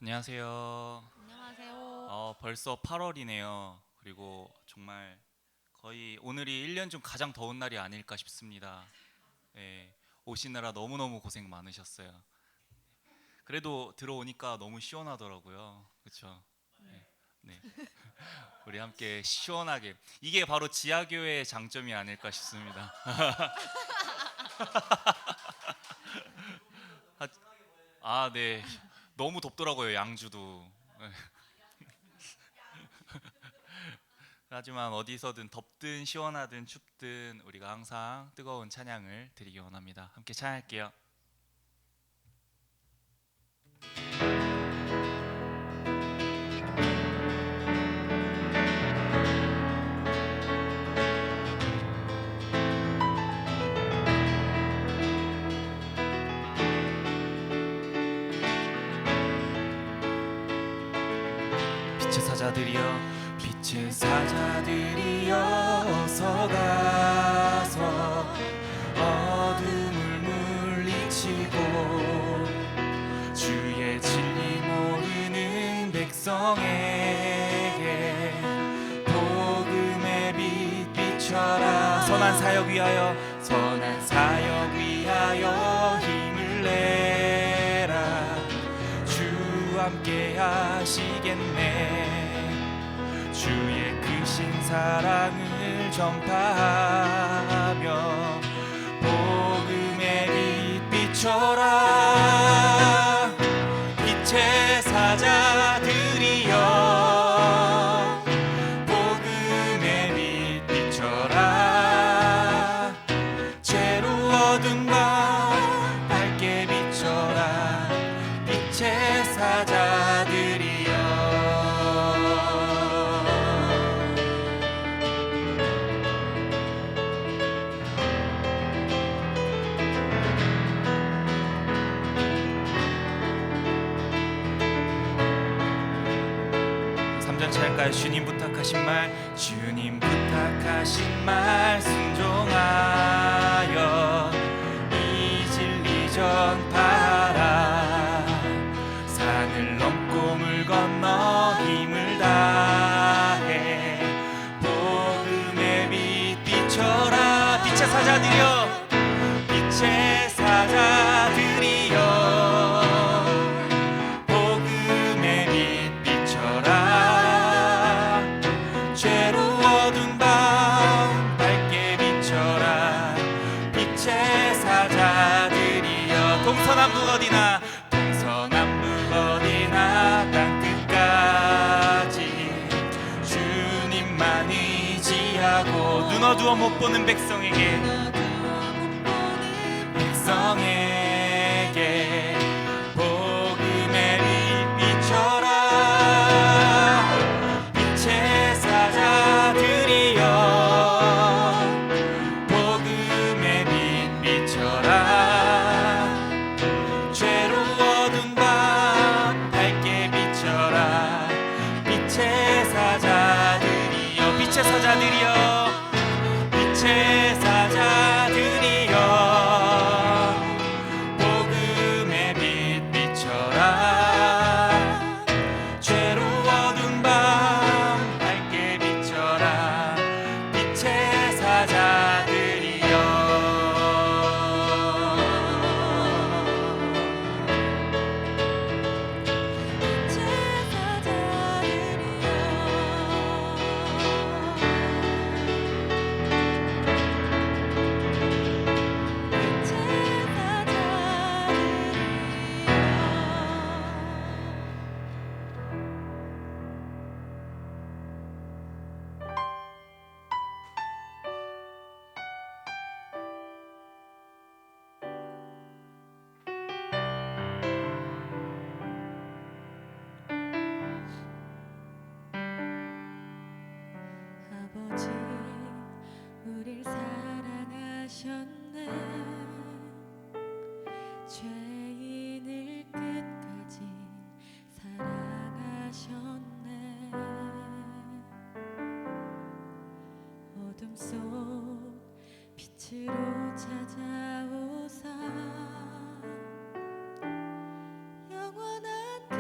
안녕하세요. 안녕하세요. 벌써 8월이네요. 그리고 정말 거의 오늘이 1년 중 가장 더운 날이 아닐까 싶습니다. 예, 오시느라 너무너무 고생 많으셨어요. 그래도 들어오니까 너무 시원하더라고요. 그렇죠? 네, 네. 우리 함께 시원하게 이게 바로 지하교회의 장점이 아닐까 싶습니다. 네. 너무 덥더라고요, 양주도. 네. 하지만 어디서든 덥든 시원하든 춥든 우리가 항상 뜨거운 찬양을 드리기 원합니다. 함께 찬양할게요. 빛의 사자들이여, 빛의 사자들이여, 어서 가서 어둠을 물리치고 주의 진리 모르는 백성에게 복음의 빛 비춰라. 선한 사역 위하여, 선한 사역 위하여 힘을 내라. 주 함께 하시겠네. 주의 크신 사랑을 전파하며 복음의 빛 비춰라. 빛의 사자들이여, 복음의 빛 비춰라. 죄로 어두운 밤 밝게 비춰라. 빛의 사자들이여. 삼전차일까요? 주님 부탁하신 말, 주님 부탁하신 말 순종하여 이 진리 전파하라. 산을 넘고 물 건너 힘을 다해 복음의 빛 비춰라. 빛의 사자들이여, 빛의 사자들이여, 복음의 빛 비춰라. 죄로 어두운 밤 밝게 비춰라. 빛의 사자들이여. 동서남북 어디나, 동서남북 어디나 땅 끝까지 주님만 의지하고 눈 어두워 못 보는 백성에게 복음의 빛 비춰라. 빛의 사자들이여, 복음의 빛 비춰라. 죄로 어두운 밤 밝게 비춰라. 빛의 사자들이여, 빛의 사자들이여, 빛의 사자들이여, 복음의 빛 비춰라. 죄로 어두운 밤 밝게 비춰라. 빛의 사자들이여. 아버지, 우릴 사랑하셨네. 죄인을 끝까지 사랑하셨네. 어둠 속 빛으로 찾아오사 영원한 그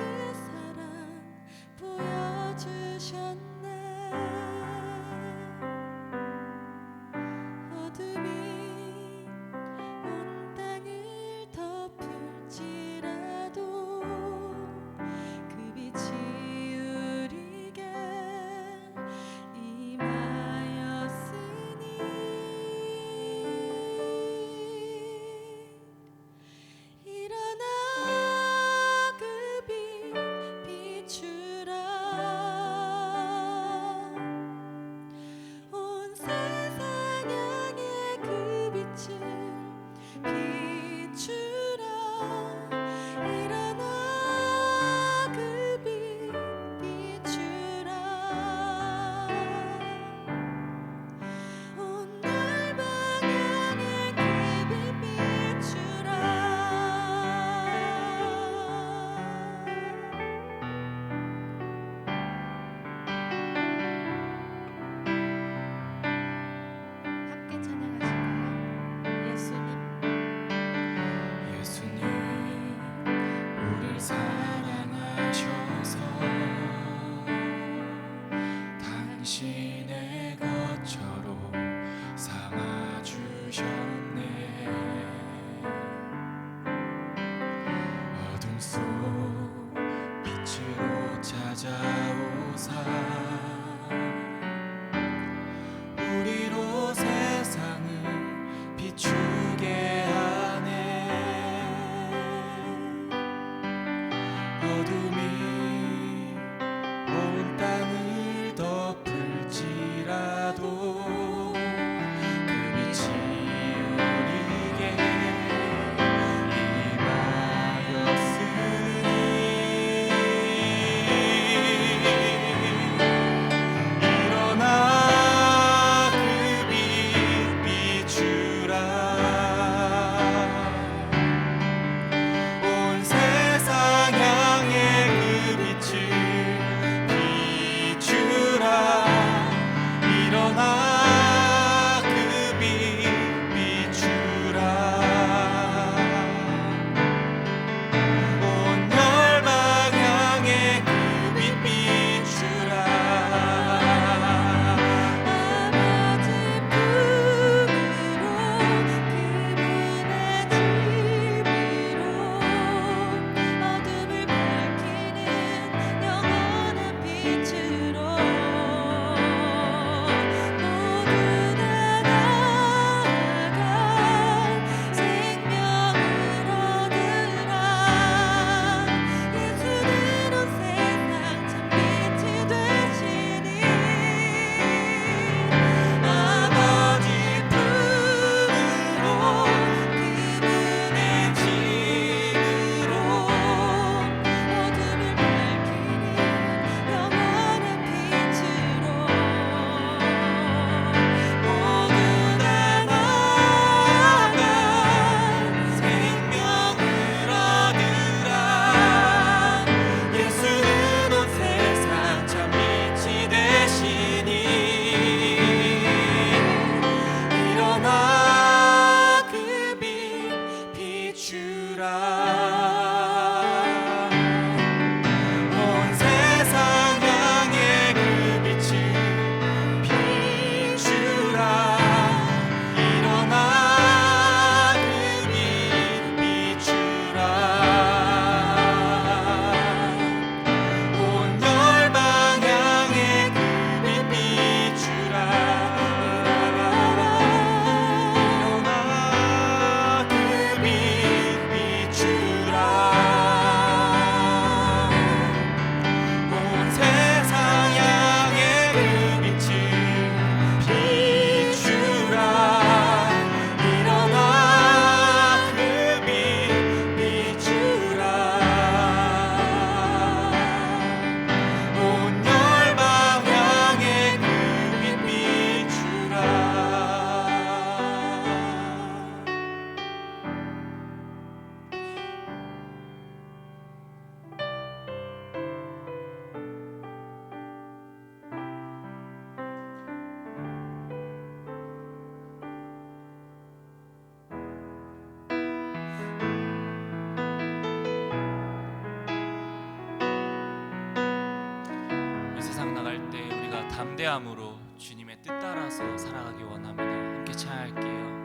담대함으로 주님의 뜻 따라서 살아가기 원합니다. 함께 찬양할게요.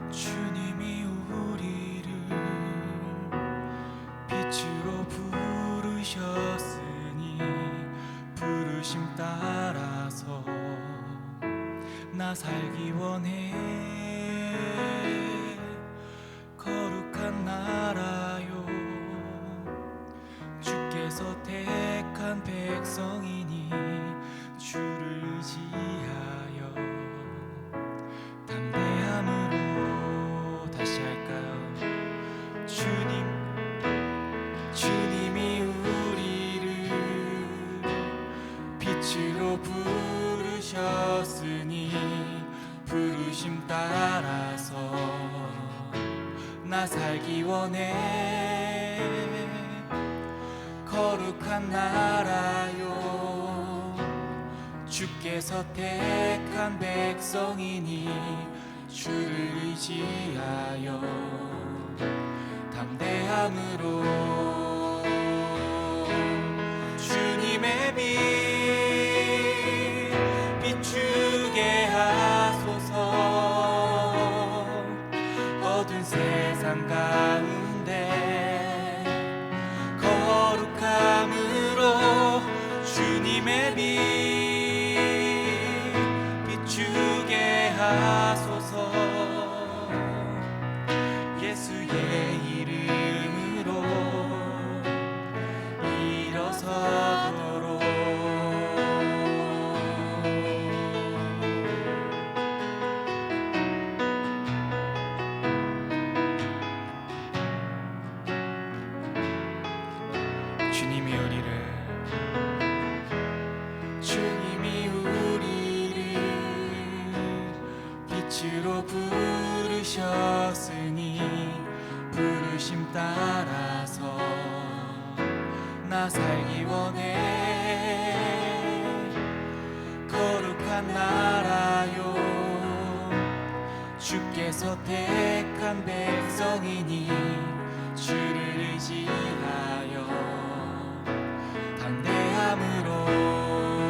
주님이 우리를 빛으로 부르셨으니 부르심 따라서 나 살기 원해. 거룩한 나라요, 주께서 택한 백성이니 주를 의지하여 담대함으로. 다시 할까요? 주님이 우리를 빛으로 부르셨으니 부르심 따라서 나 살기 원해. 거룩한 나라요, 주께서 택한 백성이니 주를 의지하여 담대함으로. 주님의 빛 비추게 하소서. 어두운 세상 가운데 거룩함으로 주님의 빛 비추게 하소서. 예수의 이름으로 일어서도록. 주님이 우리를 빛으로 부르셨으니 부르심 따라서 나 살기 원해. 거룩한 나라요, 주께서 택한 백성이니 주를 의지하여 담대함으로.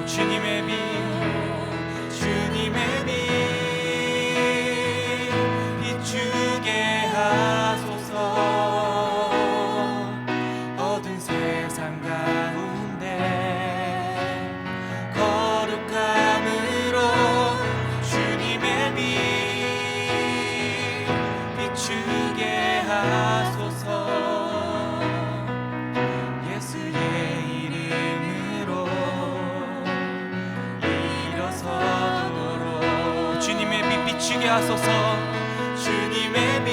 주님의 빛 비추게 하소서. 어두운 세상 가운데 거룩함으로 주님의 빛 비추게 하소서. 예수의 이름으로 일어서도록. 주님의 빛 비추게 하소서. 주님의 빛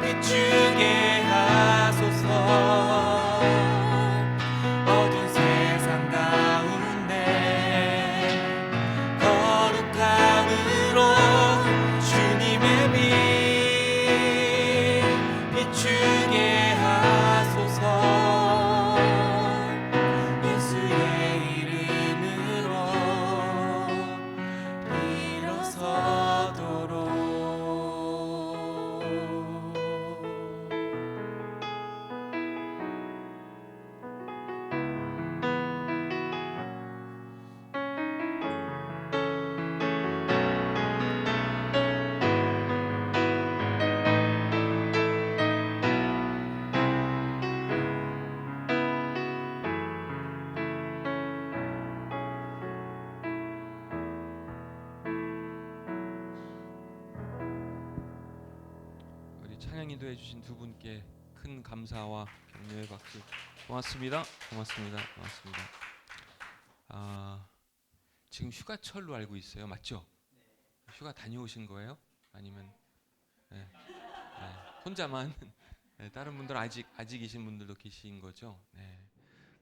비추게 하소서. 어두운 세상 가운데 거룩함으로 주님의 빛 비추게 하소서. 예수의 이름으로 일어서도록. 우리 찬양 인도해 주신 두 분께 큰 감사와 격려의 박수. 고맙습니다. 고맙습니다. 고맙습니다. 지금 휴가철로 알고 있어요. 맞죠? 휴가 다녀오신 거예요? 아니면 혼자만? 네, 다른 분들 아직이신 분들도 계신 거죠? 네.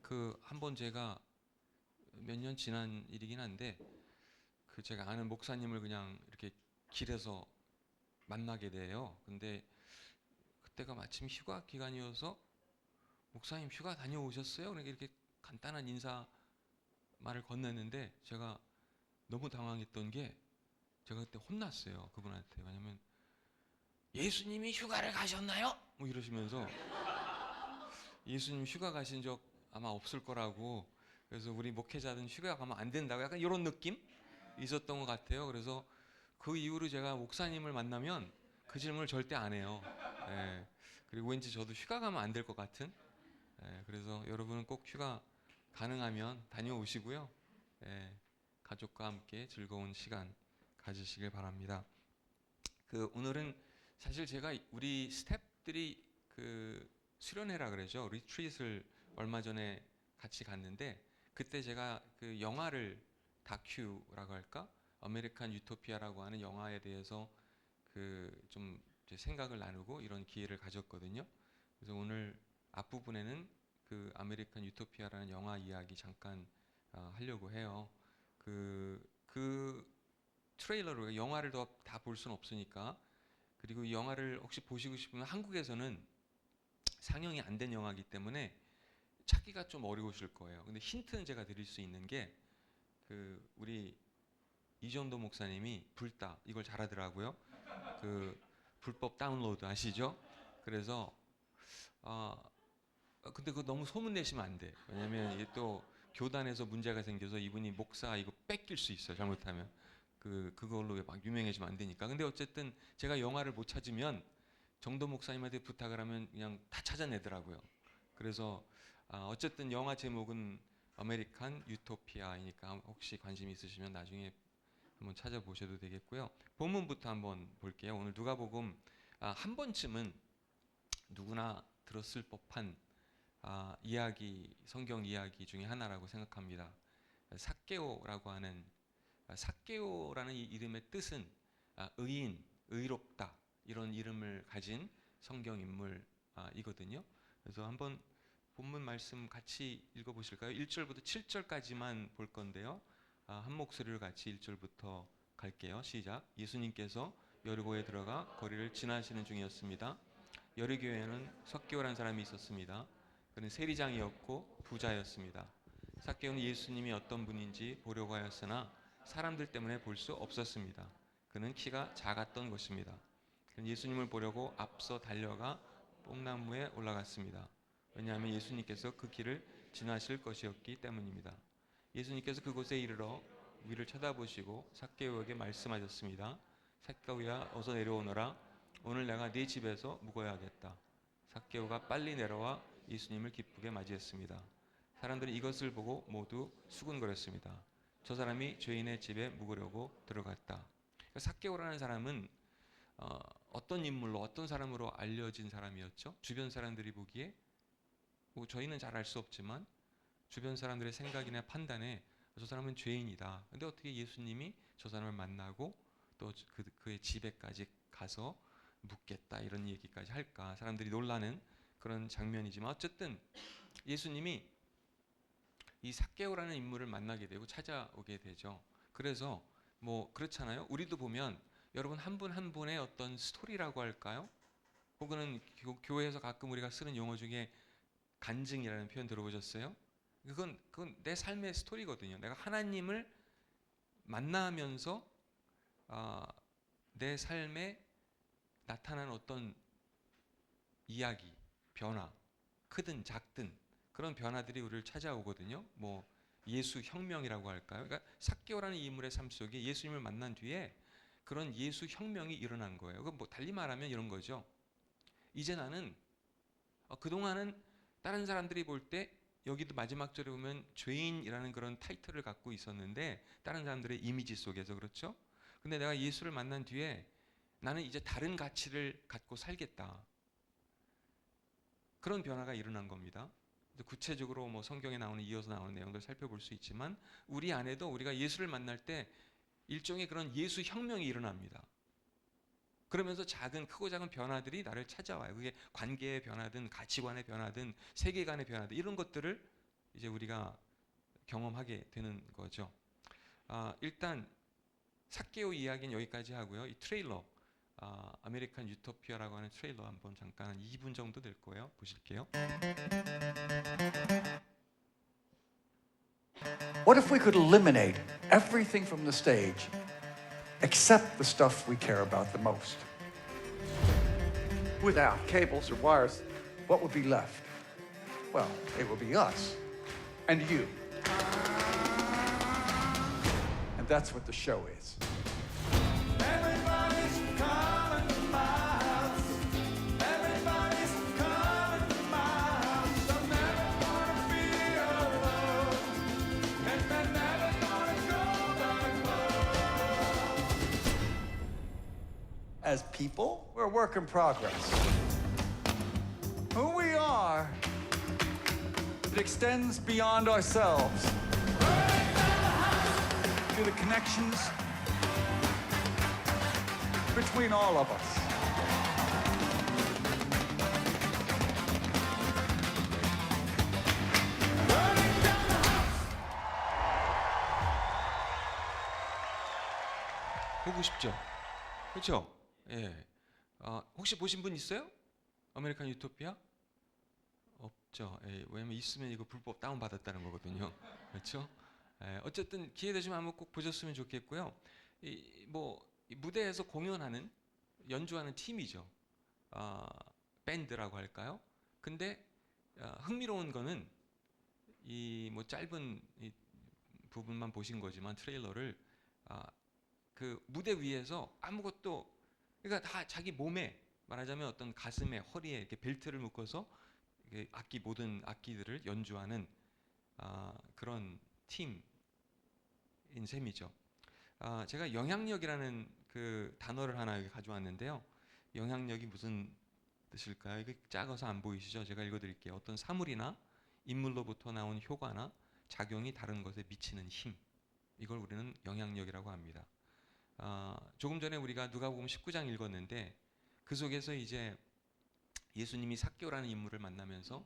그 한번 제가 몇 년 지난 일이긴 한데 그 제가 아는 목사님을 그냥 이렇게 길에서 만나게 돼요. 근데 그때가 마침 휴가 기간이어서 목사님 휴가 다녀오셨어요? 그러니까 이렇게 간단한 인사 말을 건넸는데 제가 너무 당황했던 게 제가 그때 혼났어요. 그분한테. 왜냐면 예수님이 휴가를 가셨나요? 뭐 이러시면서 예수님 휴가 가신 적 아마 없을 거라고, 그래서 우리 목회자들은 휴가 가면 안 된다고 약간 이런 느낌 있었던 것 같아요. 그래서 그 이후로 제가 목사님을 만나면 그 질문을 절대 안 해요. 예. 그리고 왠지 저도 휴가 가면 안 될 것 같은. 예. 그래서 여러분은 꼭 휴가 가능하면 다녀오시고요. 예. 가족과 함께 즐거운 시간 가지시길 바랍니다. 오늘은 사실 제가 우리 스태프들이 수련회라 그러죠. 리트릿을 얼마 전에 같이 갔는데, 그때 제가 그 영화를 다큐라고 할까? 아메리칸 유토피아라고 하는 영화에 대해서 좀 생각을 나누고 이런 기회를 가졌거든요. 그래서 오늘 앞부분에는 그 아메리칸 유토피아라는 영화 이야기 잠깐 하려고 해요. 그 트레일러로 영화를 다 볼 수는 없으니까, 그리고 이 영화를 혹시 보시고 싶으면 한국에서는 상영이 안 된 영화이기 때문에 찾기가 좀 어려우실 거예요. 근데 힌트는 제가 드릴 수 있는 게 우리 이정도 목사님이 불다 이걸 잘하더라고요. 불법 다운로드 아시죠? 그래서 근데 그거 너무 소문 내시면 안 돼. 왜냐면 이게 또 교단에서 문제가 생겨서 이분이 목사 이거 뺏길 수 있어요. 잘못하면 그걸로 막 유명해지면 안 되니까. 근데 어쨌든 제가 영화를 못 찾으면 정도 목사님한테 부탁을 하면 그냥 다 찾아내더라고요. 그래서 어쨌든 영화 제목은 아메리칸 유토피아이니까 혹시 관심 있으시면 나중에 한번 찾아보셔도 되겠고요. 본문부터 한번 볼게요. 오늘 누가복음 한 번쯤은 누구나 들었을 법한 성경 이야기 중에 하나라고 생각합니다. 삭개오라고 하는, 삭개오라는 이 이름의 뜻은 의인, 의롭다 이런 이름을 가진 성경 인물이거든요. 그래서 한번 본문 말씀 같이 읽어보실까요? 1절부터 7절까지만 볼 건데요. 한 목소리로 같이 1절부터 갈게요. 시작. 예수님께서 여리고에 들어가 거리를 지나시는 중이었습니다. 여리고에는 삭개오라는 사람이 있었습니다. 그는 세리장이었고 부자였습니다. 삭개오는 예수님이 어떤 분인지 보려고 하였으나 사람들 때문에 볼 수 없었습니다. 그는 키가 작았던 것입니다. 그는 예수님을 보려고 앞서 달려가 뽕나무에 올라갔습니다. 왜냐하면 예수님께서 그 길을 지나실 것이었기 때문입니다. 예수님께서 그곳에 이르러 위를 쳐다보시고 삭개오에게 말씀하셨습니다. 삭개오야, 어서 내려오너라. 오늘 내가 네 집에서 묵어야겠다. 삭개오가 빨리 내려와 예수님을 기쁘게 맞이했습니다. 사람들이 이것을 보고 모두 수군거렸습니다. 저 사람이 죄인의 집에 묵으려고 들어갔다. 삭개오라는 사람은 어떤 인물로, 어떤 사람으로 알려진 사람이었죠? 주변 사람들이 보기에 저희는 잘 알 수 없지만 주변 사람들의 생각이나 판단에 저 사람은 죄인이다. 근데 어떻게 예수님이 저 사람을 만나고 또 그의 집에까지 가서 묵겠다 이런 얘기까지 할까? 사람들이 놀라는 그런 장면이지만 어쨌든 예수님이 이 삭개오라는 인물을 만나게 되고 찾아오게 되죠. 그래서 그렇잖아요. 우리도 보면 여러분 한 분 한 분의 어떤 스토리라고 할까요? 혹은 교회에서 가끔 우리가 쓰는 용어 중에 간증이라는 표현 들어보셨어요? 그건 내 삶의 스토리거든요. 내가 하나님을 만나면서 내 삶에 나타난 어떤 이야기, 변화, 크든 작든 그런 변화들이 우리를 찾아오거든요. 예수 혁명이라고 할까요? 그러니까 삭개오라는 인물의 삶 속에 예수님을 만난 뒤에 그런 예수 혁명이 일어난 거예요. 달리 말하면 이런 거죠. 이제 나는 그동안은 다른 사람들이 볼 때 여기도 마지막 절에 보면 죄인이라는 그런 타이틀을 갖고 있었는데 다른 사람들의 이미지 속에서 그렇죠? 근데 내가 예수를 만난 뒤에 나는 이제 다른 가치를 갖고 살겠다. 그런 변화가 일어난 겁니다. 구체적으로 성경에 이어서 나오는 내용들 살펴볼 수 있지만 우리 안에도 우리가 예수를 만날 때 일종의 그런 예수 혁명이 일어납니다. 그러면서 크고 작은 변화들이 나를 찾아와요. 그게 관계의 변화든 가치관의 변화든 세계관의 변화든 이런 것들을 이제 우리가 경험하게 되는 거죠. 일단 삭개오 이야기는 여기까지 하고요. 이 트레일러 아메리칸 유토피아라고 하는 트레일러 한번 잠깐 한 2분 정도 될 거예요. 보실게요. What if we could eliminate everything from the stage except the stuff we care about the most? Without cables or wires, what would be left? Well, it would be us and you. And that's what the show is. As people, we're a work in progress. Who we are, it extends beyond ourselves to the connections between all of us. 보고 싶죠? 그렇죠? 예. 혹시 보신 분 있어요? 아메리칸 유토피아? 없죠. 예, 왜냐면 있으면 이거 불법 다운 받았다는 거거든요. 그렇죠? 예, 어쨌든 기회 되시면 한번 꼭 보셨으면 좋겠고요. 이 무대에서 공연하는 연주하는 팀이죠. 밴드라고 할까요? 근데 흥미로운 거는 이 짧은 이 부분만 보신 거지만 트레일러를 그 무대 위에서 아무것도, 그러니까 다 자기 몸에, 말하자면 어떤 가슴에, 허리에 이렇게 벨트를 묶어서 모든 악기들을 연주하는 그런 팀인 셈이죠. 제가 영향력이라는 그 단어를 하나 여기 가져왔는데요. 영향력이 무슨 뜻일까요? 이게 작아서 안 보이시죠? 제가 읽어드릴게요. 어떤 사물이나 인물로부터 나온 효과나 작용이 다른 것에 미치는 힘, 이걸 우리는 영향력이라고 합니다. 조금 전에 우리가 누가복음 19장 읽었는데 그 속에서 이제 예수님이 삭개오라는 인물을 만나면서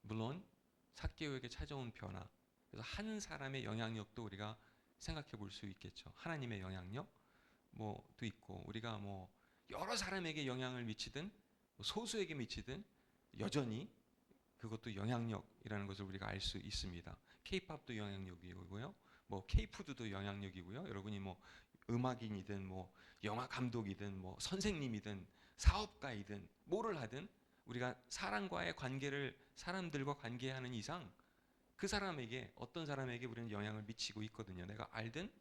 물론 삭개오에게 찾아온 변화, 그래서 한 사람의 영향력도 우리가 생각해 볼 수 있겠죠. 하나님의 영향력 도 있고, 우리가 여러 사람에게 영향을 미치든 소수에게 미치든 여전히 그것도 영향력이라는 것을 우리가 알 수 있습니다. K-팝도 영향력이고요. K-푸드도 영향력이고요. 여러분이 음악인이든 영화 감독이든 선생님이든 사업가이든 뭐를 하든 우리가 사람과의 관계를, 사람들과 관계하는 이상 그 사람에게, 어떤 사람에게 우리는 영향을 미치고 있거든요. 내가 알든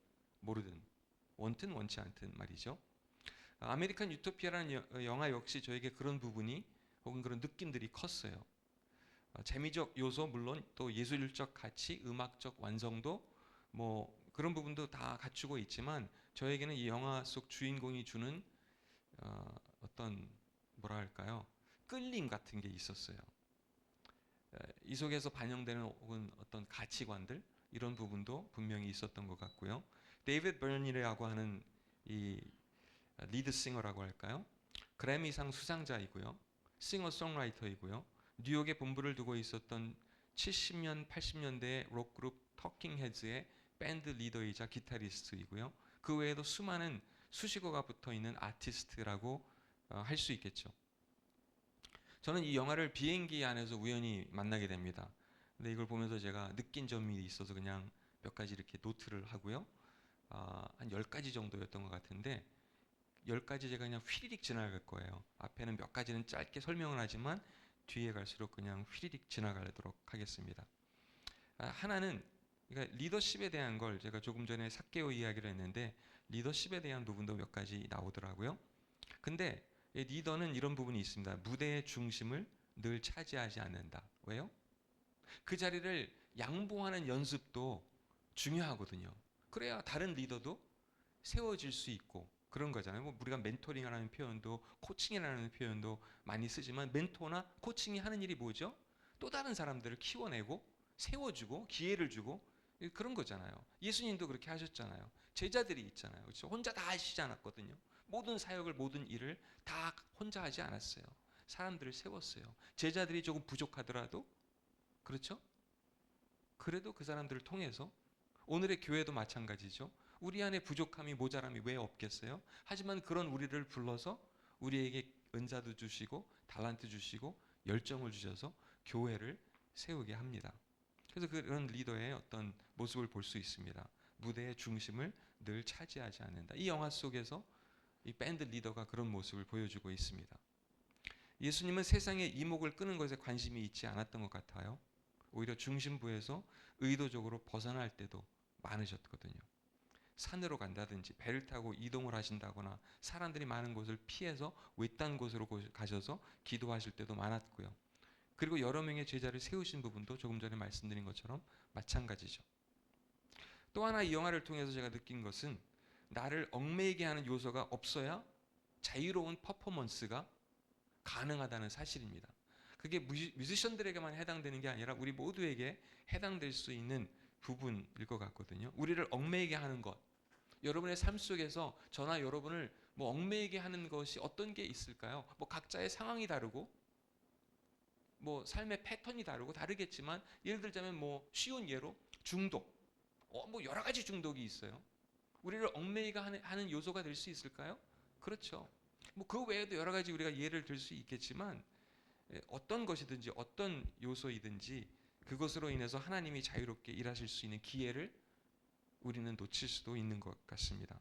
모르든, 원든 원치 않든 말이죠. 아메리칸 유토피아라는 영화 역시 저에게 그런 부분이 혹은 그런 느낌들이 컸어요. 재미적 요소 물론, 또 예술적 가치, 음악적 완성도 그런 부분도 다 갖추고 있지만 저에게는 이 영화 속 주인공이 주는 어떤 뭐랄까요, 끌림 같은 게 있었어요. 이 속에서 반영되는 혹은 어떤 가치관들, 이런 부분도 분명히 있었던 것 같고요. 데이비드 버니라고 하는 이 리드 싱어라고 할까요? 그래미상 수상자이고요. 싱어송라이터이고요. 뉴욕에 본부를 두고 있었던 70년, 80년대의 록그룹 터킹 헤즈의 밴드 리더이자 기타리스트이고요. 그 외에도 수많은 수식어가 붙어있는 아티스트라고 할 수 있겠죠. 저는 이 영화를 비행기 안에서 우연히 만나게 됩니다. 근데 이걸 보면서 제가 느낀 점이 있어서 그냥 몇 가지 이렇게 노트를 하고요. 한 10가지 정도였던 것 같은데 10가지 제가 그냥 휘리릭 지나갈 거예요. 앞에는 몇 가지는 짧게 설명을 하지만 뒤에 갈수록 그냥 휘리릭 지나가도록 하겠습니다. 하나는, 그러니까 리더십에 대한 걸 제가 조금 전에 삭개오 이야기를 했는데 리더십에 대한 부분도 몇 가지 나오더라고요. 근데 리더는 이런 부분이 있습니다. 무대의 중심을 늘 차지하지 않는다. 왜요? 그 자리를 양보하는 연습도 중요하거든요. 그래야 다른 리더도 세워질 수 있고 그런 거잖아요. 우리가 멘토링이라는 표현도, 코칭이라는 표현도 많이 쓰지만 멘토나 코칭이 하는 일이 뭐죠? 또 다른 사람들을 키워내고 세워주고 기회를 주고 그런 거잖아요. 예수님도 그렇게 하셨잖아요. 제자들이 있잖아요. 그렇죠? 혼자 다 하시지 않았거든요. 모든 사역을, 모든 일을 다 혼자 하지 않았어요. 사람들을 세웠어요. 제자들이 조금 부족하더라도, 그렇죠? 그래도 그 사람들을 통해서, 오늘의 교회도 마찬가지죠. 우리 안에 부족함이, 모자람이 왜 없겠어요? 하지만 그런 우리를 불러서 우리에게 은사도 주시고 달란트 주시고 열정을 주셔서 교회를 세우게 합니다. 그래서 그런 리더의 어떤 모습을 볼 수 있습니다. 무대의 중심을 늘 차지하지 않는다. 이 영화 속에서 이 밴드 리더가 그런 모습을 보여주고 있습니다. 예수님은 세상의 이목을 끄는 것에 관심이 있지 않았던 것 같아요. 오히려 중심부에서 의도적으로 벗어날 때도 많으셨거든요. 산으로 간다든지 배를 타고 이동을 하신다거나 사람들이 많은 곳을 피해서 외딴 곳으로 가셔서 기도하실 때도 많았고요. 그리고 여러 명의 제자를 세우신 부분도 조금 전에 말씀드린 것처럼 마찬가지죠. 또 하나 이 영화를 통해서 제가 느낀 것은 나를 얽매이게 하는 요소가 없어야 자유로운 퍼포먼스가 가능하다는 사실입니다. 그게 뮤지션들에게만 해당되는 게 아니라 우리 모두에게 해당될 수 있는 부분일 것 같거든요. 우리를 얽매이게 하는 것. 여러분의 삶 속에서 저나 여러분을 얽매이게 하는 것이 어떤 게 있을까요? 각자의 상황이 다르고 삶의 패턴이 다르겠지만 예를 들자면 쉬운 예로 중독. 여러 가지 중독이 있어요. 우리를 얽매이게 하는 요소가 될 수 있을까요? 그렇죠. 그 외에도 여러 가지 우리가 예를 들 수 있겠지만 어떤 것이든지 어떤 요소이든지 그것으로 인해서 하나님이 자유롭게 일하실 수 있는 기회를 우리는 놓칠 수도 있는 것 같습니다.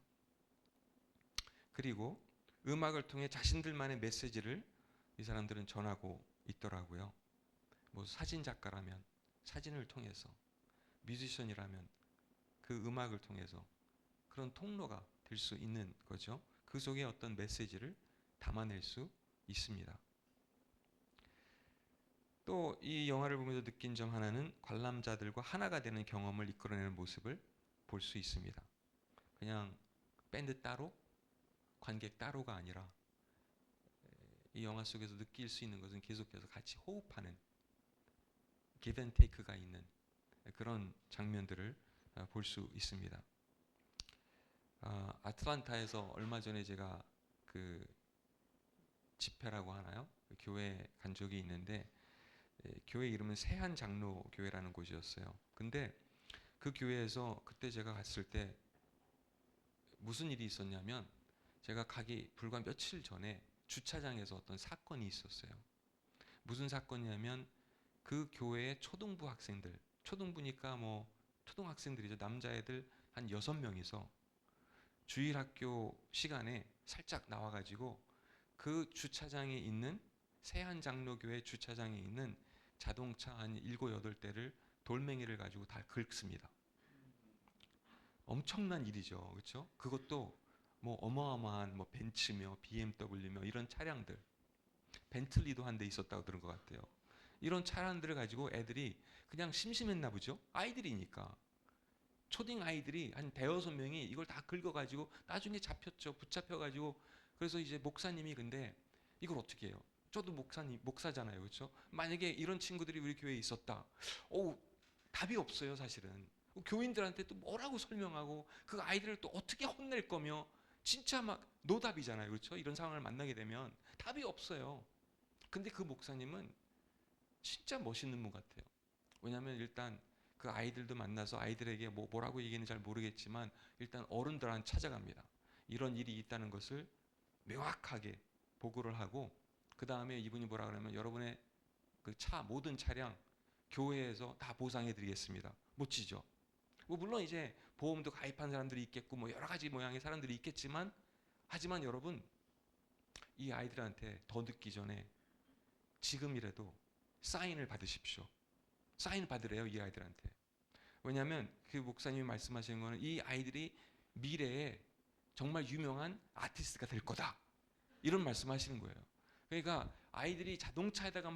그리고 음악을 통해 자신들만의 메시지를 이 사람들은 전하고 있더라고요. 사진 작가라면 사진을 통해서, 뮤지션이라면 그 음악을 통해서 그런 통로가 될 수 있는 거죠. 그 속에 어떤 메시지를 담아낼 수 있습니다. 또 이 영화를 보면서 느낀 점 하나는 관람자들과 하나가 되는 경험을 이끌어내는 모습을 볼 수 있습니다. 그냥 밴드 따로, 관객 따로가 아니라 이 영화 속에서 느낄 수 있는 것은 계속해서 같이 호흡하는 give and take가 있는 그런 장면들을 볼 수 있습니다. 아틀란타에서 얼마 전에 제가 그 집회라고 하나요? 교회 간 적이 있는데 교회 이름은 세한 장로 교회라는 곳이었어요. 근데 그 교회에서 그때 제가 갔을 때 무슨 일이 있었냐면 제가 가기 불과 며칠 전에 주차장에서 어떤 사건이 있었어요. 무슨 사건이냐면 그 교회의 초등부 학생들, 초등부니까 초등학생들이죠. 남자애들 한 6명이서 주일학교 시간에 살짝 나와가지고 그 주차장에 있는 세한장로교회 주차장에 있는 자동차 한 7, 8대를 돌멩이를 가지고 다 긁습니다. 엄청난 일이죠. 그렇죠? 그것도 어마어마한 벤츠며 BMW며 이런 차량들, 벤틀리도 한 대 있었다고 들은 것 같아요. 이런 차량들을 가지고 애들이 그냥 심심했나 보죠. 아이들이니까. 초딩 아이들이 한 대여섯 명이 이걸 다 긁어가지고 나중에 잡혔죠. 붙잡혀가지고 그래서 이제 목사님이 근데 이걸 어떻게 해요? 저도 목사잖아요. 그렇죠? 만약에 이런 친구들이 우리 교회에 있었다. 답이 없어요, 사실은. 교인들한테 또 뭐라고 설명하고 그 아이들을 또 어떻게 혼낼 거며 진짜 노답이잖아요. 그렇죠? 이런 상황을 만나게 되면 답이 없어요. 근데 그 목사님은 진짜 멋있는 분 같아요. 왜냐하면 일단 그 아이들도 만나서 아이들에게 뭐라고 얘기하는지 잘 모르겠지만 일단 어른들한테 찾아갑니다. 이런 일이 있다는 것을 명확하게 보고를 하고 그 다음에 이분이 뭐라 그러면 여러분의 그 모든 차량 교회에서 다 보상해 드리겠습니다. 멋지죠? 물론 이제 보험도 가입한 사람들이 있겠고 여러 가지 모양의 사람들이 있겠지만 하지만 여러분 이 아이들한테 더 늦기 전에 지금이라도 사인을 받으십시오. 사인 받으래요, 이 아이들한테. 왜냐하면 그 목사님이 말씀하시는 거는 이 아이들이 미래에 정말 유명한 아티스트가 될 거다. 이런 말씀하시는 거예요. 그러니까 아이들이 자동차에다가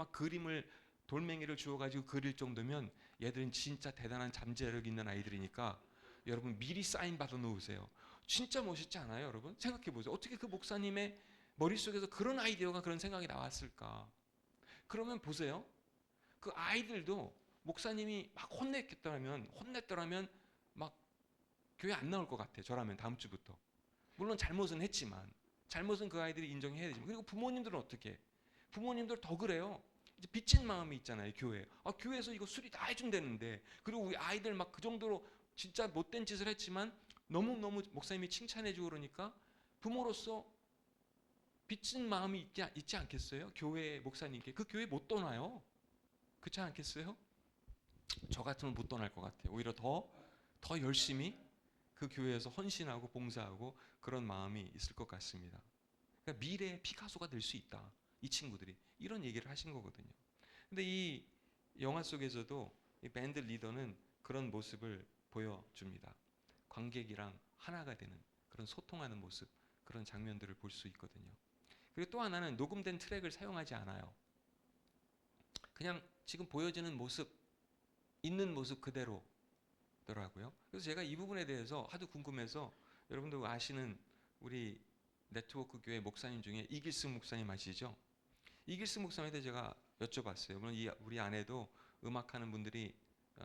돌멩이를 주워가지고 그릴 정도면 얘들은 진짜 대단한 잠재력 있는 아이들이니까 여러분 미리 사인 받아 놓으세요. 진짜 멋있지 않아요, 여러분? 생각해 보세요. 어떻게 그 목사님의 머릿속에서 그런 아이디어가 그런 생각이 나왔을까? 그러면 보세요. 그 아이들도 목사님이 혼냈더라면 교회 안 나올 것 같아요. 저라면 다음 주부터. 물론 잘못은 했지만 잘못은 그 아이들이 인정해야 되지만 그리고 부모님들은 어떻게? 부모님들 더 그래요. 이제 빚진 마음이 있잖아요, 교회. 교회에서 이거 수리 다 해준다는데 그리고 우리 아이들 그 정도로 진짜 못된 짓을 했지만 너무너무 목사님이 칭찬해주고 그러니까 부모로서 빚진 마음이 있지 않겠어요? 교회 목사님께. 그 교회 못 떠나요. 그렇지 않겠어요? 저 같으면 못 떠날 것 같아요. 오히려 더 열심히 그 교회에서 헌신하고 봉사하고 그런 마음이 있을 것 같습니다. 그러니까 미래의 피카소가 될 수 있다. 이 친구들이 이런 얘기를 하신 거거든요. 근데 이 영화 속에서도 이 밴드 리더는 그런 모습을 보여줍니다. 관객이랑 하나가 되는 그런 소통하는 모습, 그런 장면들을 볼 수 있거든요. 그리고 또 하나는 녹음된 트랙을 사용하지 않아요. 그냥 지금 보여지는 모습, 있는 모습 그대로더라고요. 그래서 제가 이 부분에 대해서 하도 궁금해서, 여러분들 아시는 우리 네트워크 교회 목사님 중에 이길승 목사님 아시죠? 이길승 목사님한테 제가 여쭤봤어요. 물론 우리 안에도 음악하는 분들이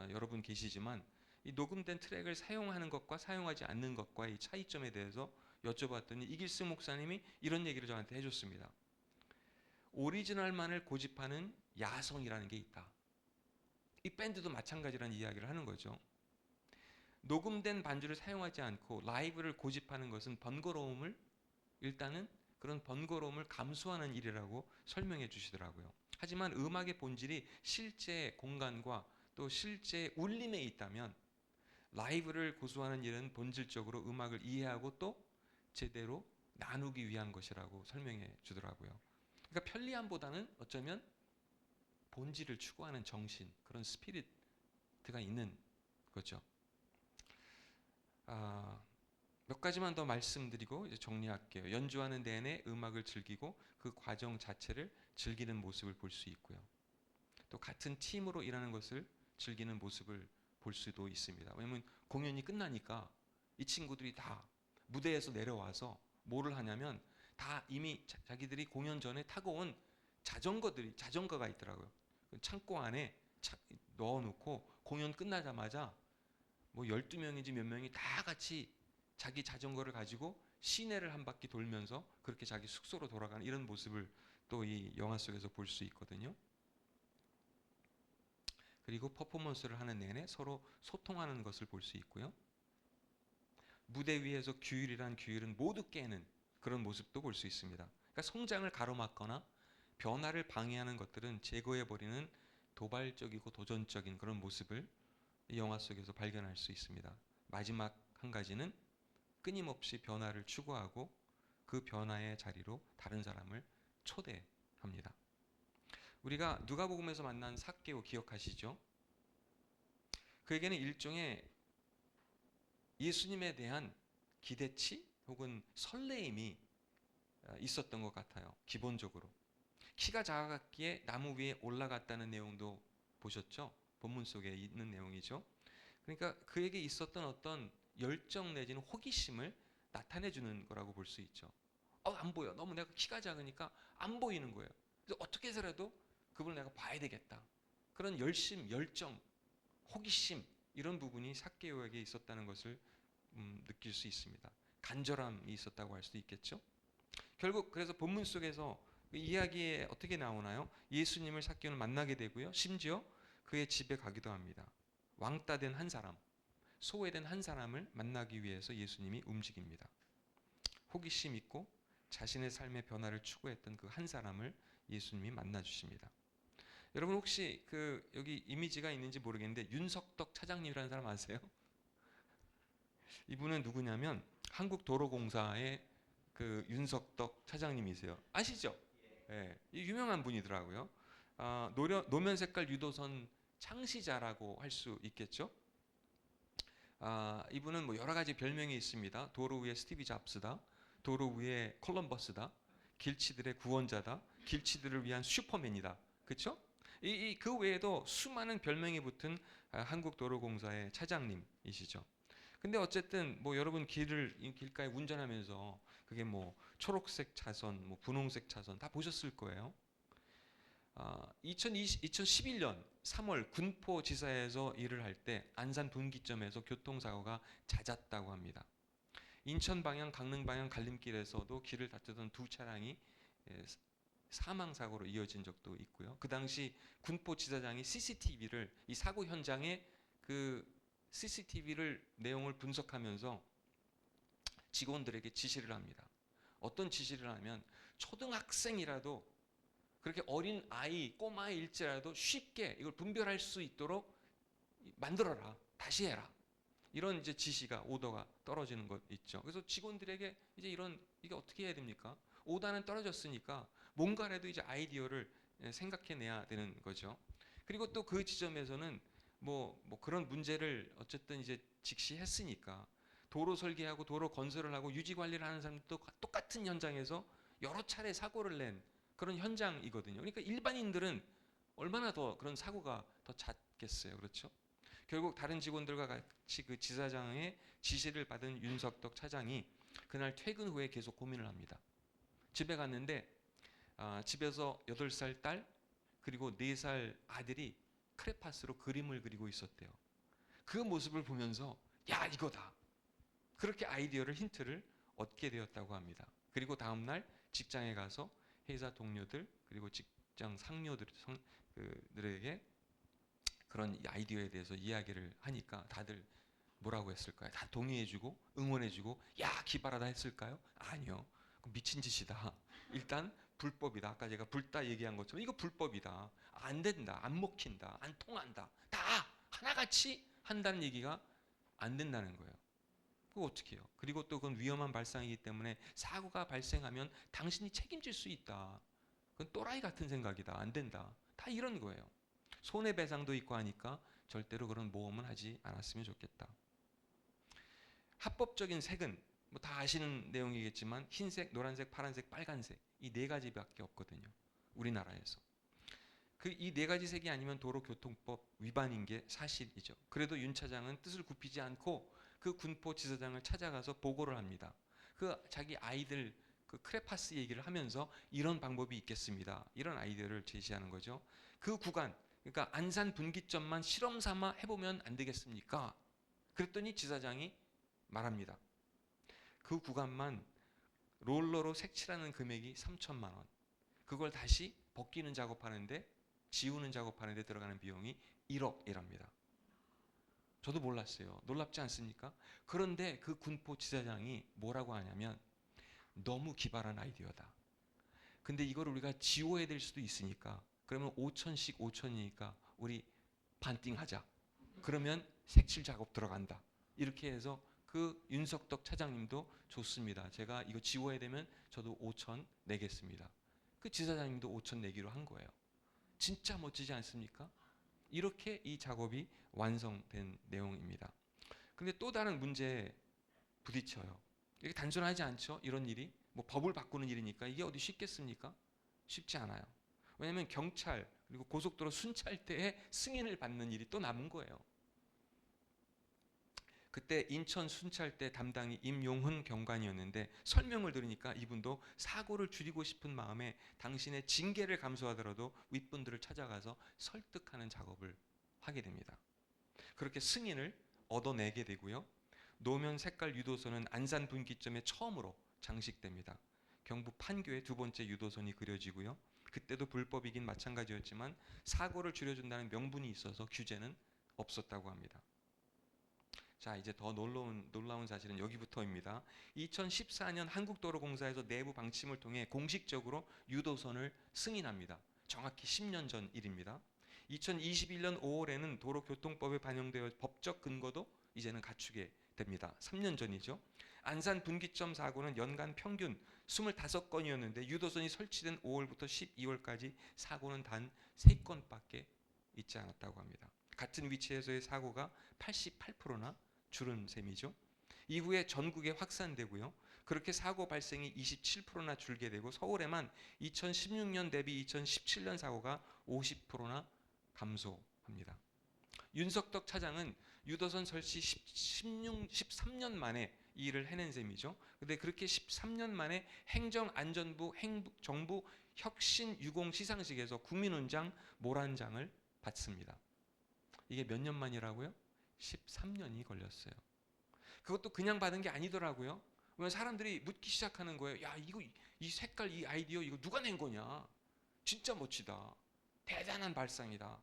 여러분 계시지만 이 녹음된 트랙을 사용하는 것과 사용하지 않는 것과의 차이점에 대해서 여쭤봤더니 이길승 목사님이 이런 얘기를 저한테 해줬습니다. 오리지널만을 고집하는 야성이라는 게 있다. 이 밴드도 마찬가지라는 이야기를 하는 거죠. 녹음된 반주를 사용하지 않고 라이브를 고집하는 것은 번거로움을, 일단은 그런 번거로움을 감수하는 일이라고 설명해 주시더라고요. 하지만 음악의 본질이 실제 공간과 또 실제 울림에 있다면 라이브를 고수하는 일은 본질적으로 음악을 이해하고 또 제대로 나누기 위한 것이라고 설명해 주더라고요. 그러니까 편리함보다는 어쩌면 본질을 추구하는 정신, 그런 스피릿가 있는 거죠. 몇 가지만 더 말씀드리고 이제 정리할게요. 연주하는 내내 음악을 즐기고 그 과정 자체를 즐기는 모습을 볼 수 있고요. 또 같은 팀으로 일하는 것을 즐기는 모습을 볼 수도 있습니다. 왜냐하면 공연이 끝나니까 이 친구들이 다 무대에서 내려와서 뭐를 하냐면 다 이미 자기들이 공연 전에 타고 온 자전거가 있더라고요. 창고 안에 넣어놓고 공연 끝나자마자 뭐 12명인지 몇 명이 다 같이 자기 자전거를 가지고 시내를 한 바퀴 돌면서 그렇게 자기 숙소로 돌아가는 이런 모습을 또 이 영화 속에서 볼 수 있거든요. 그리고 퍼포먼스를 하는 내내 서로 소통하는 것을 볼 수 있고요. 무대 위에서 규율은 모두 깨는 그런 모습도 볼 수 있습니다. 그러니까 성장을 가로막거나 변화를 방해하는 것들은 제거해버리는 도발적이고 도전적인 그런 모습을 이 영화 속에서 발견할 수 있습니다. 마지막 한 가지는 끊임없이 변화를 추구하고 그 변화의 자리로 다른 사람을 초대합니다. 우리가 누가복음에서 만난 삭개오 기억하시죠? 그에게는 일종의 예수님에 대한 기대치 혹은 설레임이 있었던 것 같아요. 기본적으로 키가 작았기에 나무 위에 올라갔다는 내용도 보셨죠? 본문 속에 있는 내용이죠. 그러니까 그에게 있었던 어떤 열정 내지는 호기심을 나타내 주는 거라고 볼 수 있죠. 안 보여. 너무 내가 키가 작으니까 안 보이는 거예요. 그래서 어떻게 해서라도 그분을 내가 봐야 되겠다. 그런 열정, 호기심 이런 부분이 삭개오에게 있었다는 것을 느낄 수 있습니다. 간절함이 있었다고 할 수도 있겠죠. 결국 그래서 본문 속에서 그 이야기에 어떻게 나오나요? 예수님을 삭개오는 만나게 되고요. 심지어 그의 집에 가기도 합니다. 왕따 된 한 사람, 소외된 한 사람을 만나기 위해서 예수님이 움직입니다. 호기심 있고 자신의 삶의 변화를 추구했던 그 한 사람을 예수님이 만나 주십니다. 여러분 혹시 여기 이미지가 있는지 모르겠는데 윤석덕 차장님이라는 사람 아세요? 이분은 누구냐면 한국도로공사의 그 윤석덕 차장님이세요. 아시죠? 예, 유명한 분이더라고요. 노면 색깔 유도선 창시자라고 할 수 있겠죠. 이분은 뭐 여러 가지 별명이 있습니다. 도로 위에 스티브 잡스다, 도로 위에 콜럼버스다, 길치들의 구원자다, 길치들을 위한 슈퍼맨이다. 그렇죠? 그 외에도 수많은 별명이 붙은 한국도로공사의 차장님이시죠. 근데 어쨌든 뭐 여러분 길가에 운전하면서 그게 뭐 초록색 차선, 뭐 분홍색 차선 다 보셨을 거예요. 2011년 3월 군포지사에서 일을 할 때 안산 분기점에서 교통사고가 잦았다고 합니다. 인천 방향, 강릉 방향 갈림길에서도 길을 다투던 두 차량이 사망사고로 이어진 적도 있고요. 그 당시 군포지사장이 CCTV를 이 사고 현장에 그 CCTV를 내용을 분석하면서 직원들에게 지시를 합니다. 어떤 지시를 하면 초등학생이라도 그렇게 어린 아이, 꼬마일지라도 쉽게 이걸 분별할 수 있도록 만들어라. 다시 해라. 이런 이제 지시가, 오더가 떨어지는 것 있죠. 그래서 직원들에게 이제 이게 어떻게 해야 됩니까? 오다는 떨어졌으니까 뭔가라도 이제 아이디어를 생각해내야 되는 거죠. 그리고 또 그 지점에서는 뭐 그런 문제를 어쨌든 이제 직시했으니까 도로 설계하고 도로 건설을 하고 유지 관리를 하는 사람도 똑같은 현장에서 여러 차례 사고를 낸 그런 현장이거든요. 그러니까 일반인들은 얼마나 더 그런 사고가 더 잦겠어요. 그렇죠? 결국 다른 직원들과 같이 그 지사장의 지시를 받은 윤석덕 차장이 그날 퇴근 후에 계속 고민을 합니다. 집에 갔는데 집에서 8살 딸 그리고 4살 아들이 크레파스로 그림을 그리고 있었대요. 그 모습을 보면서 야 이거다. 그렇게 아이디어를 힌트를 얻게 되었다고 합니다. 그리고 다음 날 직장에 가서 회사 동료들 그리고 직장 상료들에게 그런 아이디어에 대해서 이야기를 하니까 다들 뭐라고 했을까요? 다 동의해주고 응원해주고 야 기발하다 했을까요? 아니요. 미친 짓이다. 일단 불법이다. 아까 제가 불다 얘기한 것처럼 이거 불법이다. 안 된다. 안 먹힌다. 안 통한다. 다 하나같이 한다는 얘기가 안 된다는 거예요. 그거 어떻게 해요? 그리고 또 그건 위험한 발상이기 때문에 사고가 발생하면 당신이 책임질 수 있다. 그건 또라이 같은 생각이다. 안 된다. 다 이런 거예요. 손해배상도 있고 하니까 절대로 그런 모험은 하지 않았으면 좋겠다. 합법적인 색은 뭐 다 아시는 내용이겠지만 흰색, 노란색, 파란색, 빨간색 이 4가지밖에 없거든요. 우리나라에서. 그 이 4가지 색이 아니면 도로교통법 위반인 게 사실이죠. 그래도 윤 차장은 뜻을 굽히지 않고 그 군포 지사장을 찾아가서 보고를 합니다. 그 자기 아이들 그 크레파스 얘기를 하면서 이런 방법이 있겠습니다. 이런 아이디어를 제시하는 거죠. 그 구간 그러니까 안산 분기점만 실험 삼아 해보면 안 되겠습니까? 그랬더니 지사장이 말합니다. 그 구간만 롤러로 색칠하는 금액이 3천만 원. 그걸 다시 벗기는 작업하는데 지우는 작업하는데 들어가는 비용이 1억이랍니다. 저도 몰랐어요. 놀랍지 않습니까? 그런데 그 군포 지사장이 뭐라고 하냐면 너무 기발한 아이디어다. 근데 이걸 우리가 지워야 될 수도 있으니까 그러면 5천씩 5천이니까 우리 반띵하자. 그러면 색칠 작업 들어간다. 이렇게 해서 그 윤석덕 차장님도 좋습니다. 제가 이거 지워야 되면 저도 5천 내겠습니다. 그 지사장님도 5천 내기로 한 거예요. 진짜 멋지지 않습니까? 이렇게 이 작업이 완성된 내용입니다. 근데 또 다른 문제에 부딪혀요. 이게 단순하지 않죠? 이런 일이 뭐 법을 바꾸는 일이니까 이게 어디 쉽겠습니까? 쉽지 않아요. 왜냐하면 경찰 그리고 고속도로 순찰대의 승인을 받는 일이 또 남은 거예요. 그때 인천 순찰대 담당이 임용훈 경관이었는데 설명을 들으니까 이분도 사고를 줄이고 싶은 마음에 당신의 징계를 감수하더라도 윗분들을 찾아가서 설득하는 작업을 하게 됩니다. 그렇게 승인을 얻어내게 되고요. 노면 색깔 유도선은 안산 분기점에 처음으로 장식됩니다. 경북 판교에 2번째 유도선이 그려지고요. 그때도 불법이긴 마찬가지였지만 사고를 줄여준다는 명분이 있어서 규제는 없었다고 합니다. 자, 이제 더 놀라운 사실은 여기부터입니다. 2014년 한국도로공사에서 내부 방침을 통해 공식적으로 유도선을 승인합니다. 정확히 10년 전 일입니다. 2021년 5월에는 도로교통법에 반영되어 법적 근거도 이제는 갖추게 됩니다. 3년 전이죠. 안산 분기점 사고는 연간 평균 25건이었는데 유도선이 설치된 5월부터 12월까지 사고는 단 3건밖에 있지 않았다고 합니다. 같은 위치에서의 사고가 88%나 줄은 셈이죠. 이후에 전국에 확산되고요. 그렇게 사고 발생이 27%나 줄게 되고 서울에만 2016년 대비 2017년 사고가 50%나 감소합니다. 윤석덕 차장은 유도선 설치 13년 만에 이 일을 해낸 셈이죠. 근데 그렇게 13년 만에 행정안전부 정부 혁신유공 시상식에서 국민훈장 모란장을 받습니다. 이게 몇 년 만이라고요? 13년이 걸렸어요. 그것도 그냥 받은 게 아니더라고요. 왜냐면 사람들이 묻기 시작하는 거예요. 야, 이거 이 색깔 이 아이디어 이거 누가 낸 거냐? 진짜 멋지다. 대단한 발상이다.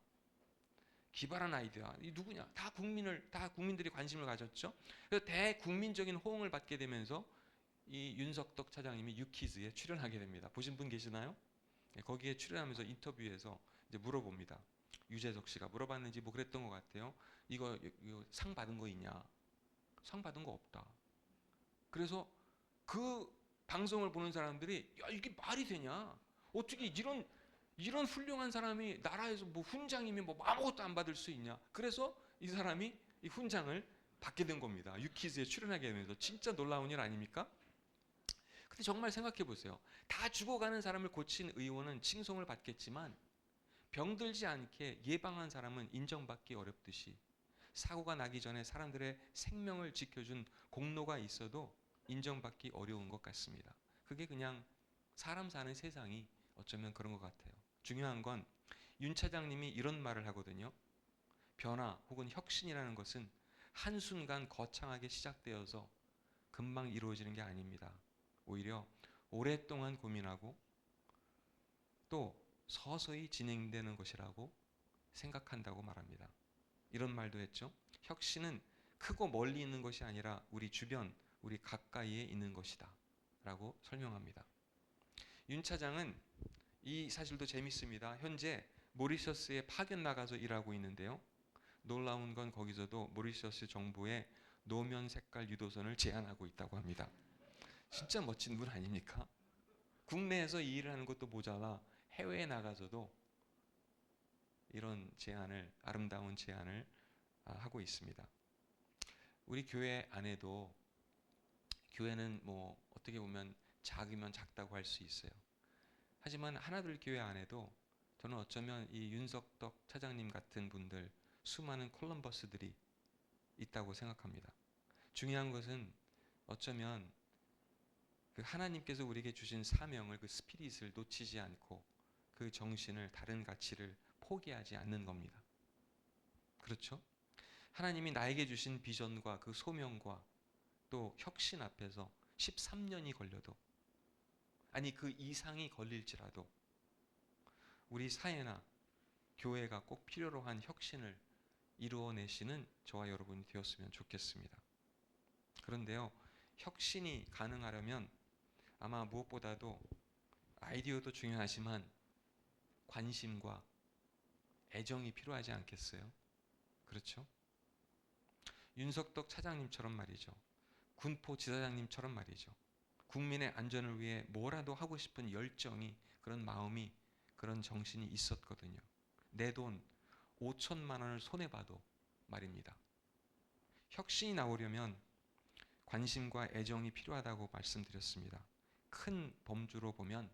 기발한 아이디어. 이 누구냐? 다 국민들이 관심을 가졌죠. 그래서 대국민적인 호응을 받게 되면서 이 윤석덕 차장님이 유키즈에 출연하게 됩니다. 보신 분 계시나요? 네, 거기에 출연하면서 인터뷰에서 이제 물어봅니다. 유재석 씨가 물어봤는지 뭐 그랬던 것 같아요. 이거 상 받은 거 있냐? 상 받은 거 없다. 그래서 그 방송을 보는 사람들이 야 이게 말이 되냐? 어떻게 이런 훌륭한 사람이 나라에서 뭐 훈장이면 뭐 아무것도 안 받을 수 있냐? 그래서 이 사람이 이 훈장을 받게 된 겁니다. 유퀴즈에 출연하게 되면서. 진짜 놀라운 일 아닙니까? 근데 정말 생각해 보세요. 다 죽어가는 사람을 고친 의원은 칭송을 받겠지만 병들지 않게 예방한 사람은 인정받기 어렵듯이 사고가 나기 전에 사람들의 생명을 지켜준 공로가 있어도 인정받기 어려운 것 같습니다. 그게 그냥 사람 사는 세상이 어쩌면 그런 것 같아요. 중요한 건 윤 차장님이 이런 말을 하거든요. 변화 혹은 혁신이라는 것은 한순간 거창하게 시작되어서 금방 이루어지는 게 아닙니다. 오히려 오랫동안 고민하고 또 서서히 진행되는 것이라고 생각한다고 말합니다. 이런 말도 했죠. 혁신은 크고 멀리 있는 것이 아니라 우리 주변, 우리 가까이에 있는 것이다 라고 설명합니다. 윤 차장은 이 사실도 재밌습니다. 현재 모리셔스에 파견 나가서 일하고 있는데요. 놀라운 건 거기서도 모리셔스 정부의 노면 색깔 유도선을 제안하고 있다고 합니다. 진짜 멋진 분 아닙니까? 국내에서 이 일을 하는 것도 모자라 해외에 나가서도 이런 제안을, 아름다운 제안을 하고 있습니다. 우리 교회 안에도, 교회는 뭐 어떻게 보면 작으면 작다고 할 수 있어요. 하지만 하나둘 교회 안에도 저는 어쩌면 이 윤석덕 차장님 같은 분들, 수많은 콜럼버스들이 있다고 생각합니다. 중요한 것은 어쩌면 그 하나님께서 우리에게 주신 사명을, 그 스피릿을 놓치지 않고 그 정신을, 다른 가치를 포기하지 않는 겁니다. 그렇죠? 하나님이 나에게 주신 비전과 그 소명과 또 혁신 앞에서 13년이 걸려도, 아니 그 이상이 걸릴지라도 우리 사회나 교회가 꼭 필요로 한 혁신을 이루어내시는 저와 여러분이 되었으면 좋겠습니다. 그런데요, 혁신이 가능하려면 아마 무엇보다도 아이디어도 중요하지만 관심과 애정이 필요하지 않겠어요? 그렇죠? 윤석덕 차장님처럼 말이죠. 군포 지사장님처럼 말이죠. 국민의 안전을 위해 뭐라도 하고 싶은 열정이, 그런 마음이, 그런 정신이 있었거든요. 내 돈 5천만 원을 손해봐도 말입니다. 혁신이 나오려면 관심과 애정이 필요하다고 말씀드렸습니다. 큰 범주로 보면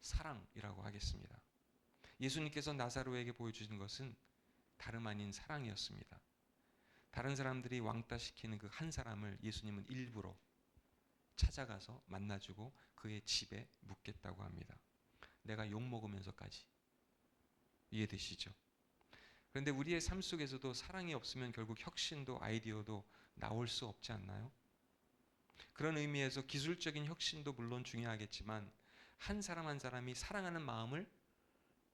사랑이라고 하겠습니다. 예수님께서 나사로에게 보여주신 것은 다름 아닌 사랑이었습니다. 다른 사람들이 왕따시키는 그 한 사람을 예수님은 일부러 찾아가서 만나주고 그의 집에 묵겠다고 합니다. 내가 욕먹으면서까지. 이해되시죠? 그런데 우리의 삶 속에서도 사랑이 없으면 결국 혁신도 아이디어도 나올 수 없지 않나요? 그런 의미에서 기술적인 혁신도 물론 중요하겠지만 한 사람 한 사람이 사랑하는 마음을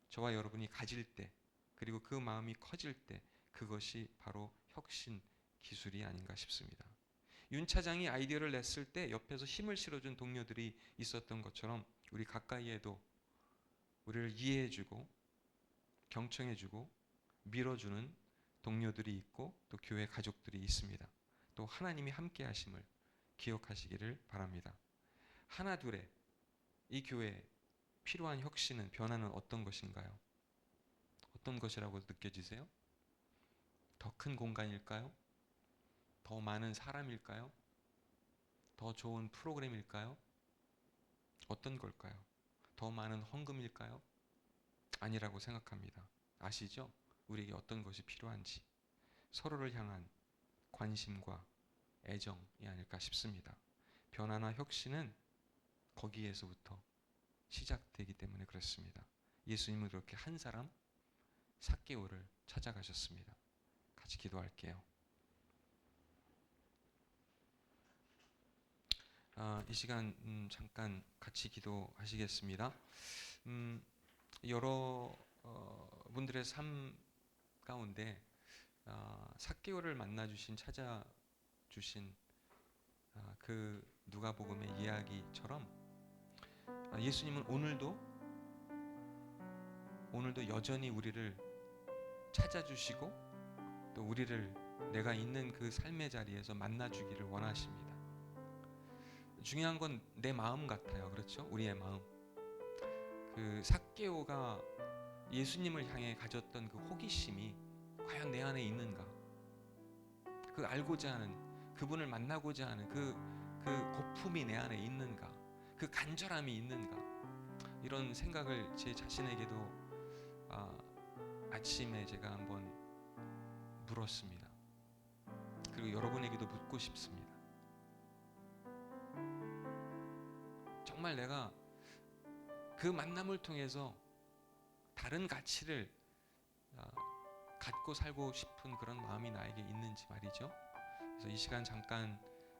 저와 여러분이 가질 때, 그리고 그 마음이 커질 때, 그것이 바로 혁신 기술이 아닌가 싶습니다. 윤 차장이 아이디어를 냈을 때 옆에서 힘을 실어준 동료들이 있었던 것처럼 우리 가까이에도 우리를 이해해주고 경청해주고 밀어주는 동료들이 있고 또 교회 가족들이 있습니다. 또 하나님이 함께 하심을 기억하시기를 바랍니다. 하나 둘에 이 교회에 필요한 혁신은, 변화는 어떤 것인가요? 어떤 것이라고 느껴지세요? 더 큰 공간일까요? 더 많은 사람일까요? 더 좋은 프로그램일까요? 어떤 걸까요? 더 많은 헌금일까요? 아니라고 생각합니다. 아시죠? 우리에게 어떤 것이 필요한지. 서로를 향한 관심과 애정이 아닐까 싶습니다. 변화나 혁신은 거기에서부터 시작되기 때문에 그렇습니다. 예수님은 그렇게 한 사람, 삭개오를 찾아가셨습니다. 같이 기도할게요. 이 시간 잠깐 같이 기도하시겠습니다. 여러 분들의 삶 가운데 삭개오를 만나주신, 찾아주신 그 누가복음의 이야기처럼 예수님은 오늘도 여전히 우리를 찾아주시고 또 우리를 내가 있는 그 삶의 자리에서 만나주기를 원하십니다. 중요한 건 내 마음 같아요. 그렇죠? 우리의 마음. 그 삭개오가 예수님을 향해 가졌던 그 호기심이 과연 내 안에 있는가? 그 알고자 하는, 그분을 만나고자 하는 그 고품이 내 안에 있는가? 그 간절함이 있는가? 이런 생각을 제 자신에게도 아침에 제가 한번 물었습니다. 그리고 여러분에게도 묻고 싶습니다. 정말 내가 그 만남을 통해서 다른 가치를 갖고 살고 싶은 그런 마음이 나에게 있는지 말이죠. 그래서 이 시간 잠깐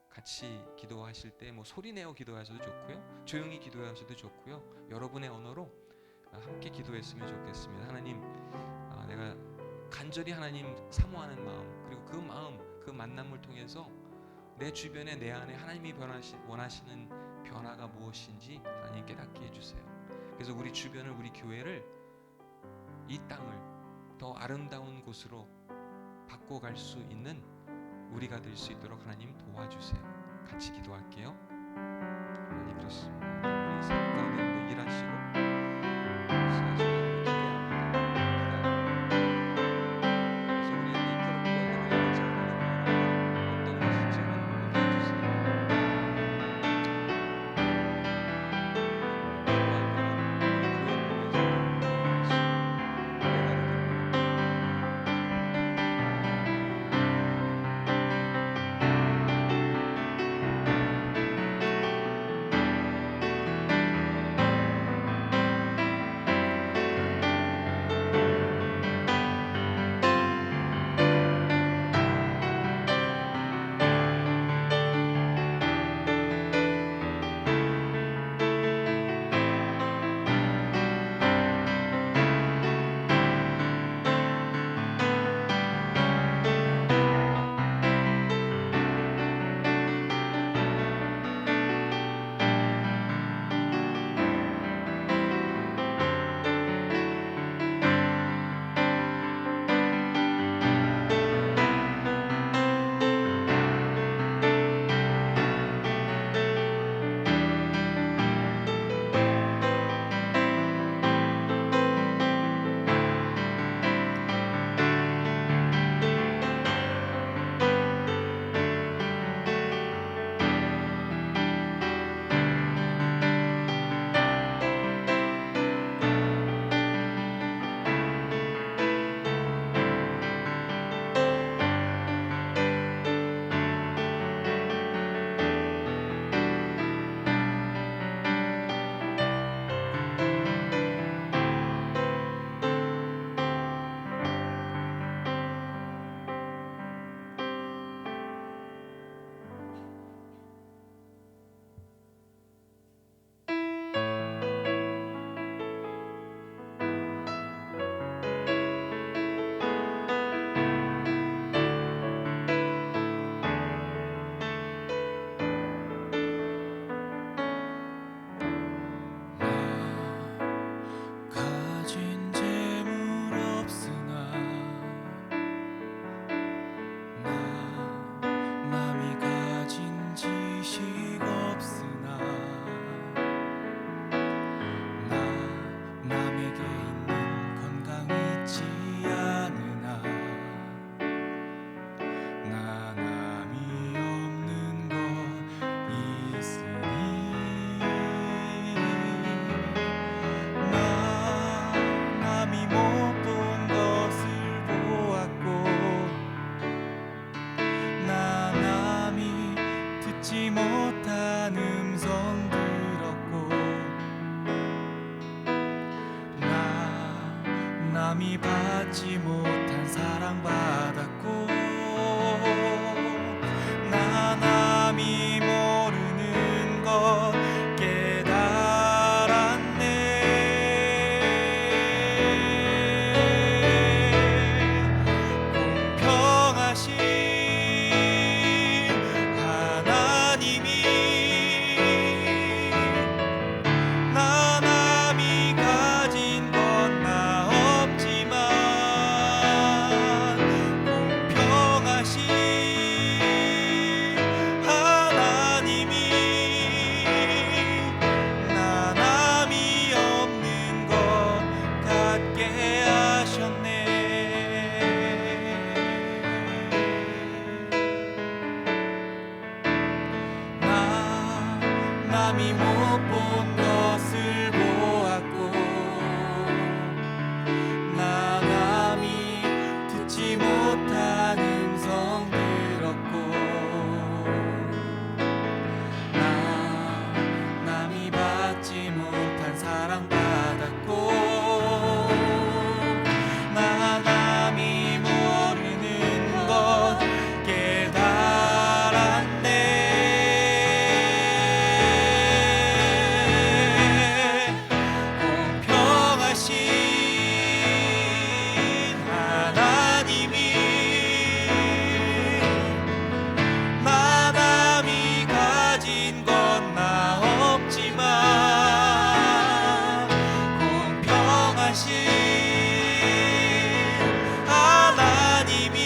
같이 기도하실 때 뭐 소리 내어 기도하셔도 좋고요, 조용히 기도하셔도 좋고요, 여러분의 언어로 함께 기도했으면 좋겠습니다. 하나님, 내가 간절히 하나님 사모하는 마음, 그리고 그 마음, 그 만남을 통해서 내 주변에, 내 안에 하나님이 원하시는 변화가 무엇인지 하나님 깨닫게 해주세요. 그래서 우리 주변을, 우리 교회를, 이 땅을 더 아름다운 곳으로 바꿔갈 수 있는 우리가 될 수 있도록 하나님 도와주세요. 같이 기도할게요. 하나님, 그렇습니다. 우리 삶 가운데도 일하시고 역사하시는 그래서 우리를 이끌고 하나님을 잘하는 어떤 것인지 하나님 알게 해주세요. 기도할 때는 우리 교회를 위해서 내가 남이 받지 못한 사랑받았고 나 남이 모르는 것 깨달았네. 공평하신 하나님이 나 남이 가진 건 나 없지만 공평하신 감히 못 본 것을 보았고 나 감히 듣지 못한 음성 들었고 나 남이 받지 못한 사랑 받았고 나 남이 모르는 것 깨달았네. 공평하신 하나님이 나 남이 가진 건 나 없지만 공평하신 하나님이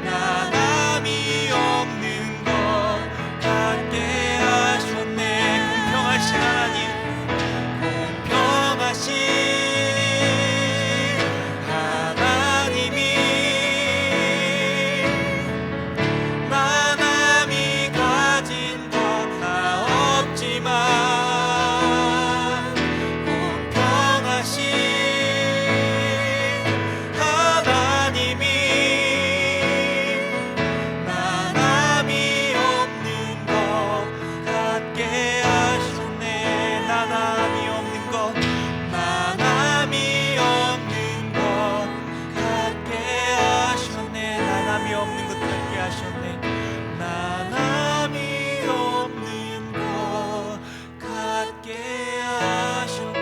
나 남이 없는 것 같게 하셨네. 공평하신 하나님, 공평하신 하나님이 나 남이 가진 것 나 없지만 공평하신 하나님이 나 남이 없는 것 같게 하셨네. 나 남이 없는 것, 나 남이 없는 것 같게 하셨네. 나 남이 없는 것 같게 하셨네. 나 남이 없는 것 같게 하셨네.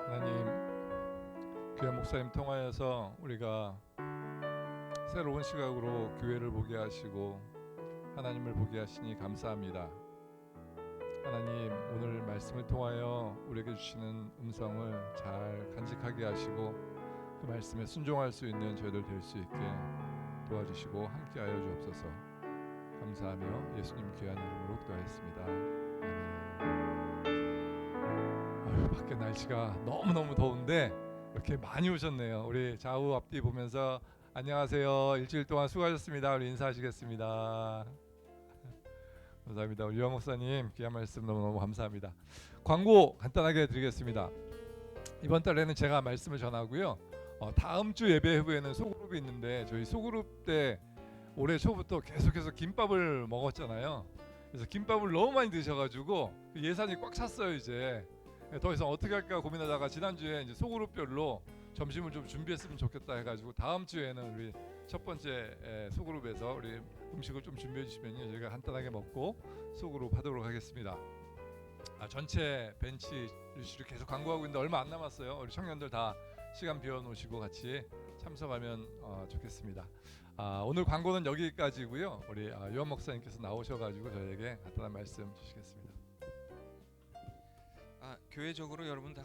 하나님, 귀한 목사님 통하여서 우리가 새로운 시각으로 교회를 보게 하시고 하나님을 보게 하시니 감사합니다. 하나님, 오늘 말씀을 통하여 우리에게 주시는 음성을 잘 간직하게 하시고 그 말씀에 순종할 수 있는 저희들 될 수 있게 도와주시고 함께하여 주옵소서. 감사하며 예수님 귀한 이름으로 기도하였습니다. 아멘. 밖에 날씨가 너무너무 더운데 이렇게 많이 오셨네요. 우리 좌우 앞뒤 보면서 안녕하세요. 일주일 동안 수고하셨습니다. 우리 인사하시겠습니다. 감사합니다. 우리 유영 목사님 귀한 말씀 너무너무 감사합니다. 광고 간단하게 드리겠습니다. 이번 달에는 제가 말씀을 전하고요. 다음 주 예배 후에는 소그룹이 있는데 저희 소그룹 때 올해 초부터 계속해서 김밥을 먹었잖아요. 그래서 김밥을 너무 많이 드셔가지고 예산이 꽉 찼어요. 이제 더 이상 어떻게 할까 고민하다가 지난주에 이제 소그룹별로 점심을 좀 준비했으면 좋겠다 해가지고 다음 주에는 우리 첫 번째 소그룹에서 우리 음식을 좀 준비해 주시면요 저희가 간단하게 먹고 소그룹 하도록 하겠습니다. 전체 벤치 일수를 계속 광고하고 있는데 얼마 안 남았어요. 우리 청년들 다 시간 비워 놓으시고 같이 참석하면 좋겠습니다. 오늘 광고는 여기까지고요. 우리 유한 목사님께서 나오셔가지고 저희에게 간단한 말씀 주시겠습니다. 교회적으로 여러분 다